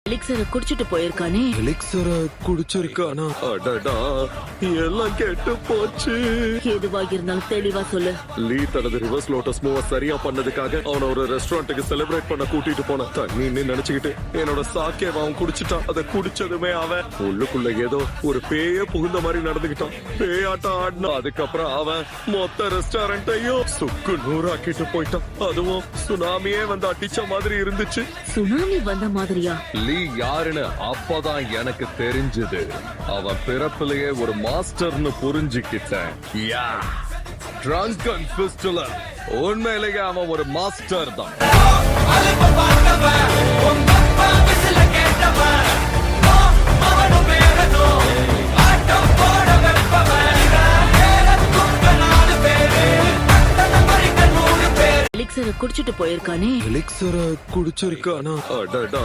எலிக்சரை குடிச்சிட்டு போயிருக்கானே. எலிக்சரை குடிச்சிருக்கானா? அடடா, எல்லாம் கெட்டு போச்சு. எதுவா இருந்தாலும் தெளிவா சொல்லு. லீ தனது ரிவர்ஸ் லோட்டஸ் மூவ சரியா பண்ணதுக்காக அவன ஒரு ரெஸ்டாரண்ட்டுக்கு செலிப்ரேட் பண்ண கூட்டிட்டு போன. தண்ணின்னு நினைச்சுக்கிட்டு என்னோட சாக்கேவ அவன் குடிச்சிட்டான். அதை குடிச்சதுமே அவன் உள்ளுக்குள்ள ஏதோ ஒரு பேய புகுந்த மாதிரி நடந்துகிட்டான். பேயாட்டம் ஆடினா. அதுக்கப்புறம் அவன் மொத்த ரெஸ்டாரண்ட்டையும் சுக்கு நூறாக்கிட்டு போயிட்டான். அதுவும் சுனாமியே வந்து அடிச்ச மாதிரி இருந்துச்சு. சுனாமி வந்த மாதிரியா? லீ யாருன்னு அப்பதான் எனக்கு தெரிஞ்சது. அவன் பிறப்பிலேயே ஒரு மாஸ்டர்னு புரிஞ்சுக்கிட்டேன். யா, ட்ரங்கன் பிஸ்டலர். உண்மையிலேயே அவன் ஒரு மாஸ்டர் தான். எலிக்சரை குடிச்சிட்டு போயிருக்கானே. எலிக்சரை குடிச்சிருக்கானா? அடடா,